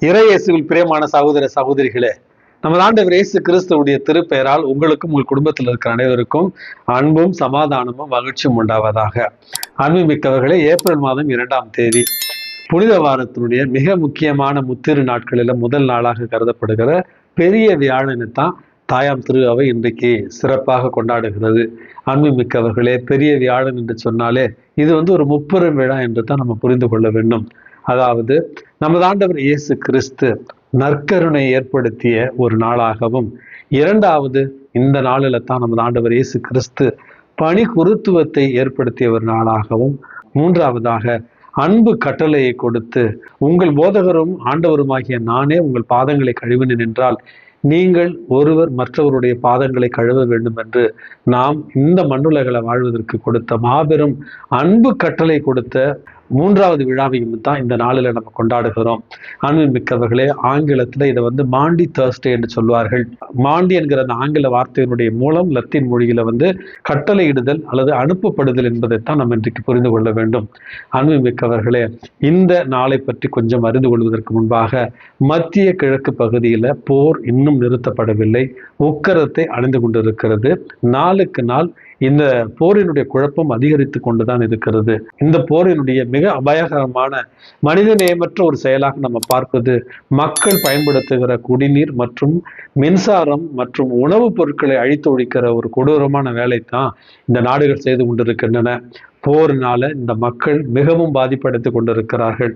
இறையேசுவில் பிரியமான சகோதர சகோதரிகளே, நமது ஆண்டவர் இயேசு கிறிஸ்துவுடைய திருப்பெயரால் உங்களுக்கும் உங்கள் குடும்பத்தில் இருக்கிற அனைவருக்கும் அன்பும் சமாதானமும் மகிழ்ச்சியும் உண்டாவதாக. அன்பு மிக்கவர்களே, ஏப்ரல் மாதம் 2ஆம் தேதி புனித வாரத்தினுடைய மிக முக்கியமான முத்திரு நாட்களில முதல் நாளாக கருதப்படுகிற பெரிய வியாழனை தான் தாயாம் திரு அவை இன்றைக்கு சிறப்பாக கொண்டாடுகிறது. அன்பு மிக்கவர்களே, பெரிய வியாழன் என்று சொன்னாலே இது ஒரு முப்பெரும் விழா என்று தான் நம்ம புரிந்து கொள்ள வேண்டும். அதாவது நமது ஆண்டவர் இயேசு கிறிஸ்து நற்கருணை ஏற்படுத்திய ஒரு நாளாகவும், இரண்டாவது இந்த நாளில தான் நமது ஆண்டவர் இயேசு கிறிஸ்து பணி குருத்துவத்தை ஏற்படுத்திய ஒரு நாளாகவும், மூன்றாவதாக அன்பு கட்டளையை கொடுத்து உங்கள் போதகரும் ஆண்டவருமாகிய நானே உங்கள் பாதங்களை கழுவினேன் என்றால் நீங்கள் ஒருவர் மற்றவருடைய பாதங்களை கழுவ வேண்டும் என்று நாம் இந்த மண்ணுலகில வாழ்வதற்கு கொடுத்த மாபெரும் அன்பு கட்டளை கொடுத்த மூன்றாவது விழாவையும் தான் இந்த நாளில் நம்ம கொண்டாடுகிறோம். அன்பு மிக்கவர்களே, ஆங்கிலத்துல இதை மாண்டி தர்ஸ்டே என்று சொல்வார்கள். மாண்டி என்கிற அந்த ஆங்கில வார்த்தையினுடைய மூலம் லத்தீன் மொழியில கட்டளையிடுதல் அல்லது அனுப்பப்படுதல் என்பதைத்தான் நம்ம இன்றைக்கு புரிந்து கொள்ள வேண்டும். அன்பு மிக்கவர்களே, இந்த நாளை பற்றி கொஞ்சம் அறிந்து கொள்வதற்கு முன்பாக மத்திய கிழக்கு பகுதியில போர் இன்னும் நிறுத்தப்படவில்லை, உக்கரத்தை அடைந்து கொண்டிருக்கிறது. நாளுக்கு நாள் இந்த போரினுடைய குழப்பம் அதிகரித்து கொண்டுதான் இருக்கிறது. இந்த போரினுடைய மிக அபாயகரமான மனித நேயமற்ற ஒரு செயலாக நம்ம பார்ப்பது மக்கள் பயன்படுத்துகிற குடிநீர் மற்றும் மின்சாரம் மற்றும் உணவுப் பொருட்களை அழித்து ஒழிக்கிற ஒரு கொடூரமான வேலை தான் இந்த நாடுகள் செய்து கொண்டிருக்கின்றன. போரினால இந்த மக்கள் மிகவும் பாதிப்படைத்து கொண்டிருக்கிறார்கள்.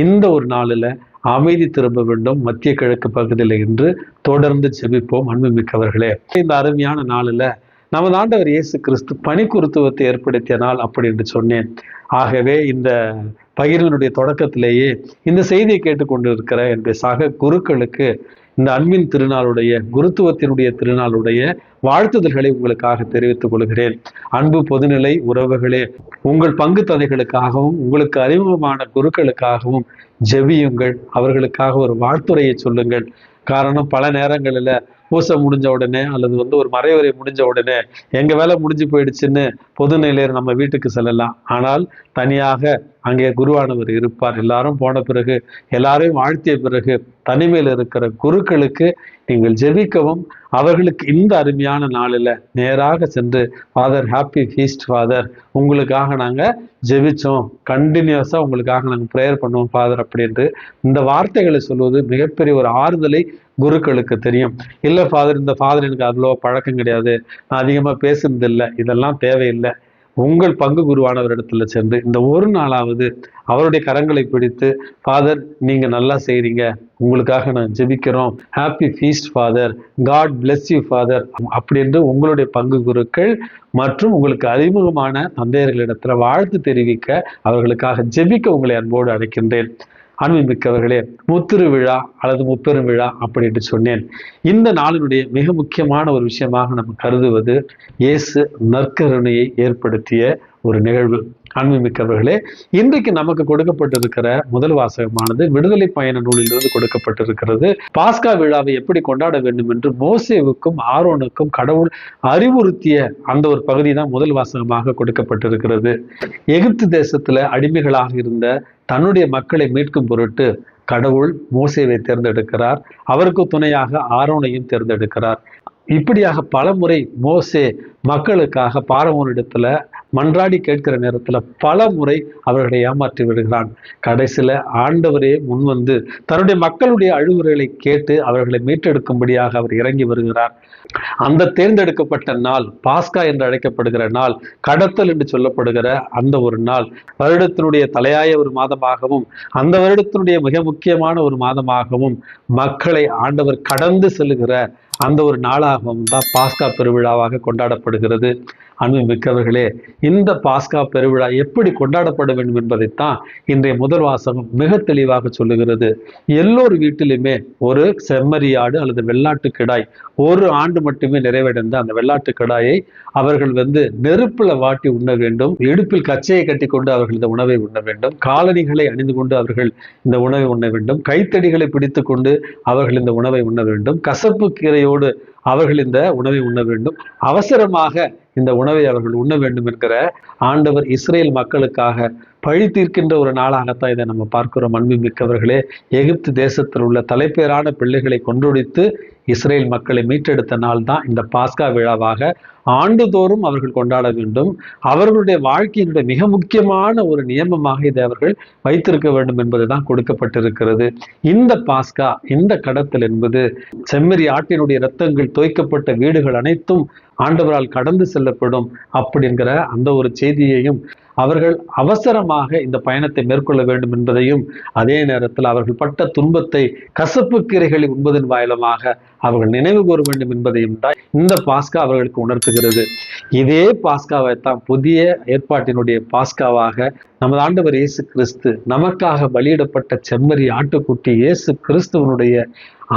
இந்த ஒரு நாளில் அமைதி திரும்ப வேண்டும் மத்திய கிழக்கு பகுதியில் என்று தொடர்ந்து ஜெபிப்போம். அன்புமிக்கவர்களே, இந்த அருமையான நாளில் நமது ஆண்டவர் இயேசு கிறிஸ்து பணி குருத்துவத்தை ஏற்படுத்திய நாள் அப்படி என்று சொன்னேன். ஆகவே இந்த பகிர்வினுடைய தொடக்கத்திலேயே இந்த செய்தியை கேட்டுக்கொண்டு இருக்கிற என்னுடைய சக குருக்களுக்கு இந்த அன்பின் திருநாளுடைய குருத்துவத்தினுடைய திருநாளுடைய வாழ்த்துதல்களை உங்களுக்காக தெரிவித்துக் கொள்கிறேன். அன்பு பொதுநிலை உறவுகளே, உங்கள் பங்கு தந்தைகளுக்காகவும் உங்களுக்கு அறிமுகமான குருக்களுக்காகவும் ஜெபியுங்கள். அவர்களுக்காக ஒரு வாழ்த்துரையை சொல்லுங்கள். காரணம், பல நேரங்களில் பூசை முடிஞ்ச உடனே அல்லது ஒரு மறைவுரை முடிஞ்ச உடனே எங்க வேலை முடிஞ்சு போயிடுச்சுன்னு பொதுநிலையர் நம்ம வீட்டுக்கு செல்லலாம். ஆனால் தனியாக அங்கே குருவானவர் இருப்பார். எல்லாரும் போன பிறகு, எல்லாரையும் வாழ்த்திய பிறகு தனிமையில் இருக்கிற குருக்களுக்கு நீங்கள் ஜெபிக்கவும், அவர்களுக்கு இந்த அருமையான நாளில் நேராக சென்று ஃபாதர் ஹாப்பி ஃபீஸ்ட் ஃபாதர், உங்களுக்காக நாங்கள் ஜெபிச்சோம், கண்டினியூஸாக உங்களுக்காக நாங்கள் ப்ரேயர் பண்ணுவோம் ஃபாதர் அப்படின்ட்டு இந்த வார்த்தைகளை சொல்வது மிகப்பெரிய ஒரு ஆறுதலை குருக்களுக்கு தெரியும். இல்லை ஃபாதர், இந்த ஃபாதர் எனக்கு அவ்வளோ பழக்கம் கிடையாது, நான் அதிகமாக பேசுனதில்லை, இதெல்லாம் தேவையில்லை. உங்கள் பங்கு குருவானவரிடத்துல சென்று இந்த ஒரு நாளாவது அவருடைய கரங்களை பிடித்து, ஃபாதர் நீங்க நல்லா செய்றீங்க, உங்களுக்காக நான் ஜெபிக்கிறோம், happy feast father, God bless you father அப்படி என்று உங்களுடைய பங்கு குருக்கள் மற்றும் உங்களுக்கு அறிமுகமான தந்தையர்களிடத்துல வாழ்த்து தெரிவிக்க, அவர்களுக்காக ஜெபிக்க உங்களை அன்போடு அழைக்கின்றேன். அன்புமிக்கவர்களே, முத்திரு விழா அல்லது முப்பெரும் விழா அப்படி என்று சொன்னேன். இந்த நாளினுடைய மிக முக்கியமான ஒரு விஷயமாக நம்ம கருதுவது இயேசு நற்கருணையை ஏற்படுத்திய ஒரு நிகழ்வு. அன்புமிக்கவர்களே, இன்றைக்கு நமக்கு கொடுக்கப்பட்டிருக்கிற முதல் வாசகமானது விடுதலை பயண நூலிலிருந்து கொடுக்கப்பட்டிருக்கிறது. பாஸ்கா விழாவை எப்படி கொண்டாட வேண்டும் என்று மோசேவுக்கும் ஆரோனுக்கும் கடவுள் அறிவுறுத்திய அந்த ஒரு பகுதி தான் முதல் வாசகமாக கொடுக்கப்பட்டிருக்கிறது. எகிப்து தேசத்துல அடிமைகளாக இருந்த தன்னுடைய மக்களை மீட்கும் பொருட்டு கடவுள் மோசேவை தேர்ந்தெடுக்கிறார், அவருக்கு துணையாக ஆரோனையும் தேர்ந்தெடுக்கிறார். இப்படியாக பல முறை மோசே மக்களுக்காக பார்வோனிடத்துல மன்றாடி கேட்கிற நேரத்துல பல முறை அவர்களை ஏமாற்றி விடுகிறான். கடைசியில ஆண்டவரே முன்வந்து தன்னுடைய மக்களுடைய அழுகுறைகளை கேட்டு அவர்களை மீட்டெடுக்கும்படியாக அவர் இறங்கி வருகிறார். அந்த தேர்ந்தெடுக்கப்பட்ட நாள் பாஸ்கா என்று அழைக்கப்படுகிற நாள், கடத்தல் என்று சொல்லப்படுகிற அந்த ஒரு நாள், வருடத்தினுடைய தலையாய ஒரு மாதமாகவும் அந்த வருடத்தினுடைய மிக முக்கியமான ஒரு மாதமாகவும் மக்களை ஆண்டவர் கடந்து செல்லுகிற அந்த ஒரு நாளாகவும் தான் பாஸ்கா பெருவிழாவாக கொண்டாடப்படுகிறது. அன்பு மிக்கவர்களே, இந்த பாஸ்கா பெருவிழா எப்படி கொண்டாடப்பட வேண்டும் என்பதைத்தான் இன்றைய முதல் வாசகம் மிக தெளிவாக சொல்லுகிறது. எல்லோரு வீட்டிலுமே ஒரு செம்மறியாடு அல்லது வெள்ளாட்டு கிடாய் ஒரு ஆண்டு மட்டுமே நிறைவடைந்த அந்த வெள்ளாட்டு கிடாயை அவர்கள் நெருப்புல வாட்டி உண்ண வேண்டும். இடுப்பில் கச்சையை கட்டி கொண்டு அவர்கள் இந்த உணவை உண்ண வேண்டும். காலணிகளை அணிந்து கொண்டு அவர்கள் இந்த உணவை உண்ண வேண்டும். கைத்தடிகளை பிடித்து கொண்டு அவர்கள் இந்த உணவை உண்ண வேண்டும். கசப்பு கீரையோடு அவர்கள் இந்த உணவை உண்ண வேண்டும். அவசரமாக இந்த உணவை அவர்கள் உண்ண வேண்டும் என்கிற ஆண்டவர் இஸ்ரேல் மக்களுக்காக பழி தீர்க்கின்ற ஒரு நாளாகத்தான் இதை நம்ம பார்க்கிறோம். அன்புமிக்கவர்களே, எகிப்து தேசத்தில் உள்ள தலைப்பேரான பிள்ளைகளை கொன்றொழித்து இஸ்ரேல் மக்களை மீட்டெடுத்த நாள் தான் இந்த பாஸ்கா விழாவாக ஆண்டுதோறும் அவர்கள் கொண்டாட வேண்டும். அவர்களுடைய வாழ்க்கையினுடைய மிக முக்கியமான ஒரு நியமமாக இதை அவர்கள் வைத்திருக்க வேண்டும் என்பதுதான் கொடுக்கப்பட்டிருக்கிறது. இந்த பாஸ்கா, இந்த கடத்தல் என்பது செம்மறி ஆட்டினுடைய இரத்தங்கள் தோய்க்கப்பட்ட வீடுகள் அனைத்தும் ஆண்டவரால் கடந்து செல்லப்படும் அப்படிங்கிற அந்த ஒரு செய்தியையும், அவர்கள் அவசரமாக இந்த பயணத்தை மேற்கொள்ள வேண்டும் என்பதையும், அதே நேரத்தில் அவர்கள் பட்ட துன்பத்தை கசப்பு கீரைகளை உண்பதன் வாயிலமாக அவர்கள் நினைவு கூற வேண்டும் என்பதையும் தான் இந்த பாஸ்கா அவர்களுக்கு உணர்த்துகிறது. இதே பாஸ்காவை தான் புதிய ஏற்பாட்டினுடைய பாஸ்காவாக நமது ஆண்டவர் இயேசு கிறிஸ்து நமக்காக பலியிடப்பட்ட செம்மறி ஆட்டுக்குட்டி இயேசு கிறிஸ்துவனுடைய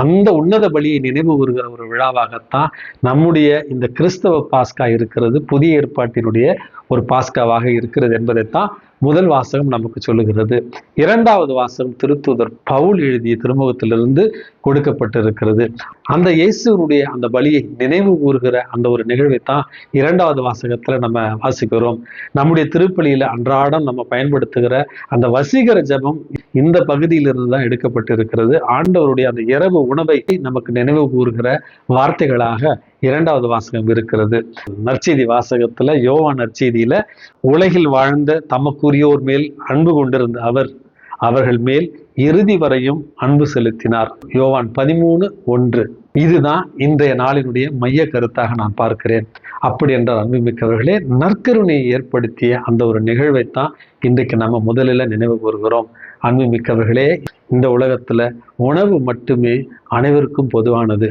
அந்த உன்னத பலியை நினைவு கூறுகிற ஒரு விழாவாகத்தான் நம்முடைய இந்த கிறிஸ்தவ பாஸ்கா இருக்கிறது, புதிய ஏற்பாட்டினுடைய ஒரு பாஸ்காவாக இருக்கிறது என்பதைத்தான் முதல் வாசகம் நமக்கு சொல்லுகிறது. இரண்டாவது வாசகம் திருத்தூதர் பவுல் எழுதிய திருமுகத்திலிருந்து கொடுக்கப்பட்டிருக்கிறது. அந்த இயேசுனுடைய அந்த பலியை நினைவு கூறுகிற அந்த ஒரு நிகழ்வை தான் இரண்டாவது வாசகத்துல நம்ம வாசிக்கிறோம். நம்முடைய திருப்பலியில அன்றாடம் நம்ம பயன்படுத்துகிற அந்த வசீகர ஜெபம் இந்த பகுதியிலிருந்து தான் எடுக்கப்பட்டிருக்கிறது. ஆண்டவருடைய அந்த இரவு உணவை நமக்கு நினைவு கூறுகிற வார்த்தைகளாக இரண்டாவது வாசகம் இருக்கிறது. நற்செய்தி வாசகத்துல, யோவான் நற்செய்தியில, உலகில் வாழ்ந்த தமக்குரியோர் மேல் அன்பு கொண்டிருந்த அவர்கள் மேல் இறுதி வரையும் அன்பு செலுத்தினார். யோவான் 13:1. இதுதான் இன்றைய நாளினுடைய மைய கருத்தாக நான் பார்க்கிறேன். அப்படி என்றால் அன்புமிக்கவர்களே, நற்கருணையை ஏற்படுத்திய அந்த ஒரு நிகழ்வைத்தான் இன்றைக்கு நம்ம முதலில் நினைவு கூறுகிறோம். அன்புமிக்கவர்களே, இந்த உலகத்துல உணவு மட்டுமே அனைவருக்கும் பொதுவானது.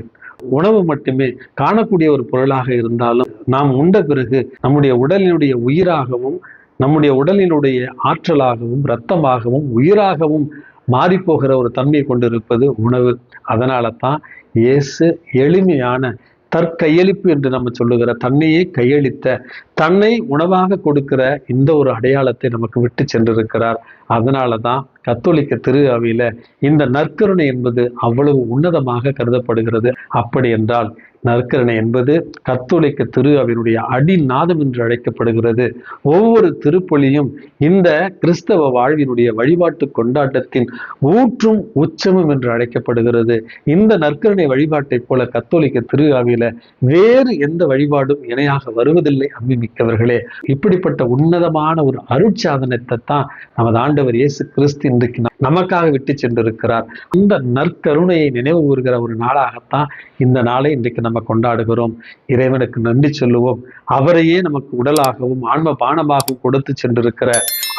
உணவு மட்டுமே காணக்கூடிய ஒரு பொருளாக இருந்தாலும், நாம் உண்ட பிறகு நம்முடைய உடலினுடைய உயிராகவும், நம்முடைய உடலினுடைய ஆற்றலாகவும், இரத்தமாகவும், உயிராகவும் மாறிப்போகிற ஒரு தன்மையை கொண்டிருப்பது உணவு. அதனால தான் இயேசு எளிமையான தற்கையளிப்பு என்று நம்ம சொல்லுகிற, தன்னையே கையளித்த, தன்னை உணவாக கொடுக்கிற இந்த ஒரு அடையாளத்தை நமக்கு விட்டு சென்றிருக்கிறார். அதனால தான் கத்தோலிக்க திரு அவையில இந்த நற்கருணை என்பது அவ்வளவு உன்னதமாக கருதப்படுகிறது. அப்படி என்றால் நற்கருணை என்பது கத்தோலிக்க திரு அவையினுடைய அடிநாதம் என்று அழைக்கப்படுகிறது. ஒவ்வொரு திருப்பலியும் இந்த கிறிஸ்தவ வாழ்வினுடைய வழிபாட்டு கொண்டாட்டத்தின் ஊற்றும் உச்சமும் என்று அழைக்கப்படுகிறது. இந்த நற்கருணை வழிபாட்டை போல கத்தோலிக்க திரு அவையில வேறு எந்த வழிபாடும் இணையாக வருவதில்லை. அன்பிமிக்கவர்களே, இப்படிப்பட்ட உன்னதமான ஒரு அருட்சாதனத்தை தான் நமது ஆண்டவர் இயேசு கிறிஸ்து இன்றைக்கு நமக்காக விட்டு சென்றிருக்கிறார். அந்த நற்கருணையை நினைவு கூறுகிற ஒரு நாளாகத்தான் இந்த நாளை இன்றைக்கு நம்ம கொண்டாடுகிறோம். இறைவனுக்கு நன்றி சொல்லுவோம். அவரையே நமக்கு உடலாகவும் ஆன்ம பானமாகவும் கொடுத்து சென்றிருக்கிற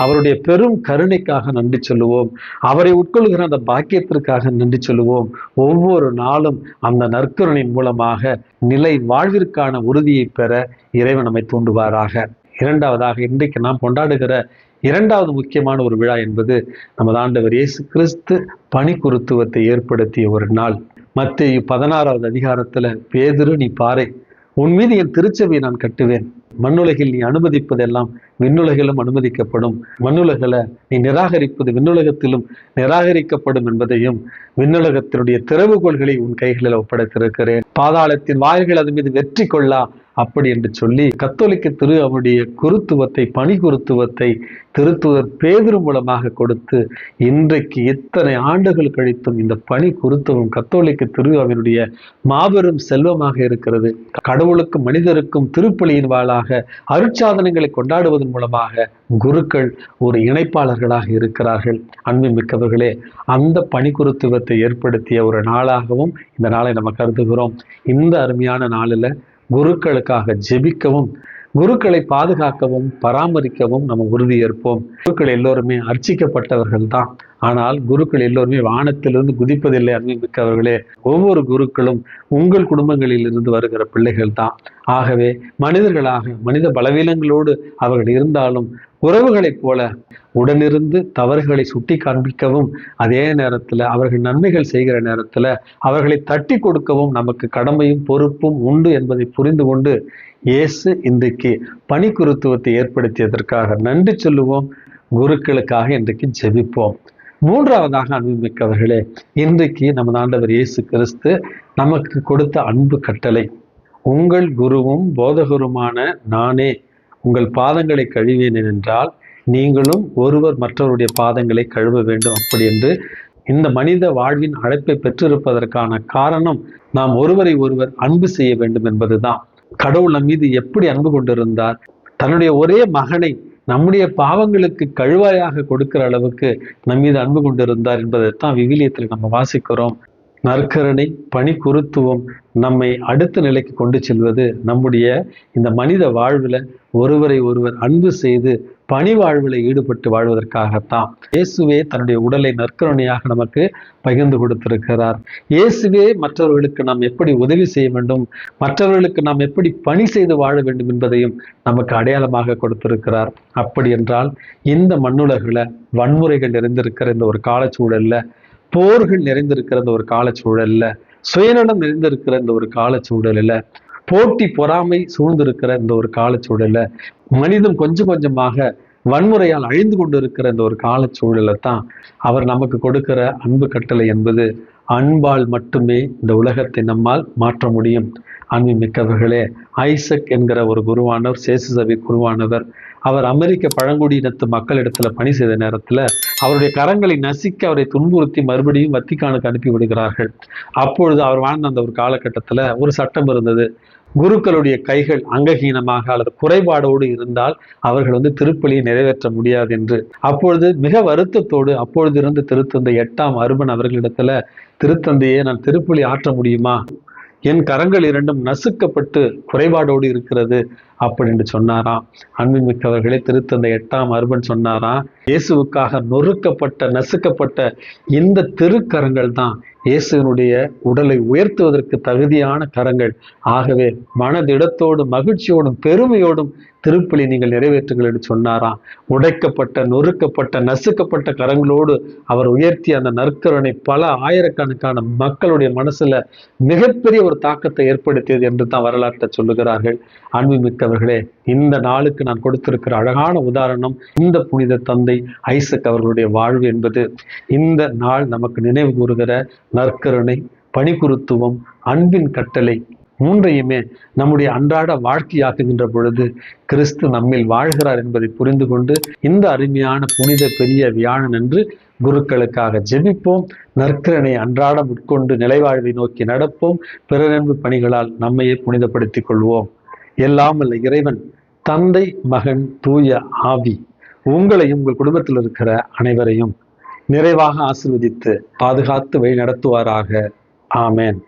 அவருடைய பெரும் கருணைக்காக நன்றி சொல்லுவோம். அவரை உட்கொள்கிற அந்த பாக்கியத்திற்காக நன்றி சொல்லுவோம். ஒவ்வொரு நாளும் அந்த நற்கருணையின் மூலமாக நிலை வாழ்விற்கான உறுதியை பெற இறைவன் நம்மை தூண்டுவாராக. இரண்டாவதாக, இன்றைக்கு நாம் கொண்டாடுகிற இரண்டாவது முக்கியமான ஒரு விழா என்பது நமது ஆண்டவர் இயேசு கிறிஸ்து பணிக்குருத்துவத்தை ஏற்படுத்திய ஒரு நாள். மத்தேயு 16வது அதிகாரத்துல, பேதுரு நீ பாறை, உன் மீது என் திருச்சபையை நான் கட்டுவேன். மண்ணுலகில் நீ அனுமதிப்பதெல்லாம் விண்ணுலகிலும் அனுமதிக்கப்படும். மண்ணுலகில நீ நிராகரிப்பது விண்ணுலகத்திலும் நிராகரிக்கப்படும் என்பதையும், விண்ணுலகத்தினுடைய திறவுகோள்களை உன் கைகளில் ஒப்படைத்திருக்கிறேன். பாதாளத்தின் வாயில்கள் அது மீது வெற்றி கொள்ளா அப்படி என்று சொல்லி கத்தோலிக்க திரு அவருடைய குருத்துவத்தை, பணி குருத்துவத்தை திருத்துவர் பேதுரு மூலமாக கொடுத்து, இன்றைக்கு இத்தனை ஆண்டுகள் கழித்தும் இந்த பணி குருத்துவம் கத்தோலிக்க திரு அவருடைய மாபெரும் செல்வமாக இருக்கிறது. கடவுளுக்கும் மனிதருக்கும் திருப்பலியின் வாளாக அருட்சாதனங்களை கொண்டாடுவதன் மூலமாக குருக்கள் ஒரு இணைப்பாளர்களாக இருக்கிறார்கள். அன்புமிக்கவர்களே, அந்த பணி குருத்துவத்தை ஏற்படுத்திய ஒரு நாளாகவும் இந்த நாளை நம்ம கருதுகிறோம். இந்த அருமையான நாளில் குருக்களுக்காக ஜெபிக்கவும், குருக்களை பாதுகாக்கவும் பராமரிக்கவும் நம்ம உறுதியேற்போம். குருக்கள் எல்லோருமே அர்ச்சிக்கப்பட்டவர்கள் தான். ஆனால் குருக்கள் எல்லோருமே வானத்திலிருந்து குதிப்பதில்லை. அன்புமிக்கவர்களே, ஒவ்வொரு குருக்களும் உங்கள் குடும்பங்களில் இருந்து வருகிற பிள்ளைகள் தான். ஆகவே மனிதர்களாக, மனித பலவீனங்களோடு அவர்கள் இருந்தாலும் உறவுகளைப் போல உடனிருந்து தவறுகளை சுட்டி காண்பிக்கவும், அதே நேரத்தில் அவர்கள் நன்மைகள் செய்கிற நேரத்தில் அவர்களை தட்டி கொடுக்கவும் நமக்கு கடமையும் பொறுப்பும் உண்டு என்பதை புரிந்து கொண்டு இயேசு இன்றைக்கு பணி குருத்துவத்தை ஏற்படுத்தியதற்காக நன்றி சொல்லுவோம். குருக்களுக்காக இன்றைக்கு ஜெபிப்போம். மூன்றாவதாக அன்புமிக்கவர்களே, இன்றைக்கு நமது ஆண்டவர் இயேசு கிறிஸ்து நமக்கு கொடுத்த அன்பு கட்டளை, உங்கள் குருவும் போதகருமான நானே உங்கள் பாதங்களை கழுவேன் என்றால் நீங்களும் ஒருவர் மற்றவருடைய பாதங்களை கழுவ வேண்டும். அப்படி என்று இந்த மனித வாழ்வின் அழைப்பை பெற்றிருப்பதற்கான காரணம் நாம் ஒருவரை ஒருவர் அன்பு செய்ய வேண்டும் என்பதுதான். கடவுள் நம் மீது எப்படி அன்பு கொண்டிருந்தார், தன்னுடைய ஒரே மகனை நம்முடைய பாவங்களுக்கு கழுவாயாக கொடுக்கிற அளவுக்கு நம் மீது அன்பு கொண்டிருந்தார் என்பதைத்தான் விவிலியத்தில் நம்ம வாசிக்கிறோம். நற்கருணை, பணிக்குருத்துவம் நம்மை அடுத்த நிலைக்கு கொண்டு செல்வது நம்முடைய இந்த மனித வாழ்வில் ஒருவரை ஒருவர் அன்பு செய்து பணி வாழ்வில் ஈடுபட்டு வாழ்வதற்காகத்தான். இயேசுவே தன்னுடைய உடலை நற்கருணையாக நமக்கு பகிர்ந்து கொடுத்திருக்கிறார். இயேசுவே மற்றவர்களுக்கு நாம் எப்படி உதவி செய்ய வேண்டும், மற்றவர்களுக்கு நாம் எப்படி பணி செய்து வாழ வேண்டும் என்பதையும் நமக்கு அடையாளமாக கொடுத்திருக்கிறார். அப்படி என்றால் இந்த மண்ணுலகில் வன்முறைகள் நிறைந்திருக்கிற இந்த ஒரு காலச்சூழல்ல, போர்கள் நிறைந்திருக்கிற இந்த ஒரு காலச்சூழல்ல, சுயநலம் நிறைந்திருக்கிற இந்த ஒரு காலச்சூழலில், போட்டி பொறாமை சூழ்ந்திருக்கிற இந்த ஒரு காலச்சூழல்ல, மனிதன் கொஞ்சம் கொஞ்சமாக வன்முறையால் அழிந்து கொண்டு இருக்கிற இந்த ஒரு காலச்சூழலை தான் அவர் நமக்கு கொடுக்கிற அன்பு கட்டளை என்பது. அன்பால் மட்டுமே இந்த உலகத்தை நம்மால் மாற்ற முடியும். அன்பு மிக்கவர்களே, ஐசக் என்கிற ஒரு குருவானவர், சேசு சபை குருவானவர், அவர் அமெரிக்க பழங்குடியினத்து மக்களிடத்துல பணி செய்த நேரத்துல அவருடைய கரங்களை நசிக்க அவரை துன்புறுத்தி மறுபடியும் வத்திக்கானுக்கு அனுப்பி விடுகிறார்கள். அப்பொழுது அவர் வாழ்ந்த அந்த ஒரு காலகட்டத்துல ஒரு சட்டம் இருந்தது. குருக்களுடைய கைகள் அங்கஹீனமாக அல்லது குறைபாடோடு இருந்தால் அவர்கள் திருப்பலியை நிறைவேற்ற முடியாது என்று. அப்பொழுது மிக வருத்தத்தோடு அப்பொழுது இருந்து திருத்தந்தை 8ஆம் அர்பன் அவர்களிடத்துல, திருத்தந்தையே, நான் திருப்பலி ஆற்ற முடியுமா, என் கரங்கள் இரண்டும் நசுக்கப்பட்டு குறைபாடோடு இருக்கிறது அப்படின்னு சொன்னாராம். அன்புமிக்கவர்களே, திருத்தந்தை 8ஆம் அர்பன் சொன்னாராம், இயேசுவுக்காக நொறுக்கப்பட்ட நசுக்கப்பட்ட இந்த திருக்கரங்கள் தான் இயேசுவினுடைய உடலை உயர்த்துவதற்கு தகுதியான கரங்கள். ஆகவே மனதிடத்தோடும் மகிழ்ச்சியோடும் பெருமையோடும் திருப்பலி நீங்கள் நிறைவேற்றுங்கள் என்று சொன்னாராம். உடைக்கப்பட்ட நொறுக்கப்பட்ட நசுக்கப்பட்ட கரங்களோடு அவர் உயர்த்திய அந்த நற்கருணை பல ஆயிரக்கணக்கான மக்களுடைய மனசுல மிகப்பெரிய ஒரு தாக்கத்தை ஏற்படுத்தியது என்று தான் வரலாற்றை சொல்லுகிறார்கள். அன்புமிக்கவர்களே, இந்த நாளுக்கு நான் கொடுத்திருக்கிற அழகான உதாரணம் இந்த புனித தந்தை ஐசக் அவர்களுடைய வாழ்வு என்பது. இந்த நாள் நமக்கு நினைவு கூறுகிற நற்கருணை, பணிக்குருத்துவம், அன்பின் கட்டளை மூன்றையுமே நம்முடைய அன்றாட வாழ்க்கையாக்குகின்ற பொழுது கிறிஸ்து நம்மில் வாழ்கிறார் என்பதை புரிந்து கொண்டு இந்த அருமையான புனித பெரிய வியாழன் என்று குருக்களுக்காக ஜெபிப்போம். நற்கருணை அன்றாடம் உட்கொண்டு நிலைவாழ்வை நோக்கி நடப்போம். பிறரன்பு பணிகளால் நம்மையே புனிதப்படுத்திக் கொள்வோம். எல்லாம் வல்ல இறைவன், தந்தை, மகன், தூய ஆவி உங்களையும் உங்கள் குடும்பத்தில் இருக்கிற அனைவரையும் நிறைவாக ஆசீர்வதித்து பாதுகாத்து வழி நடத்துவாராக. ஆமேன்.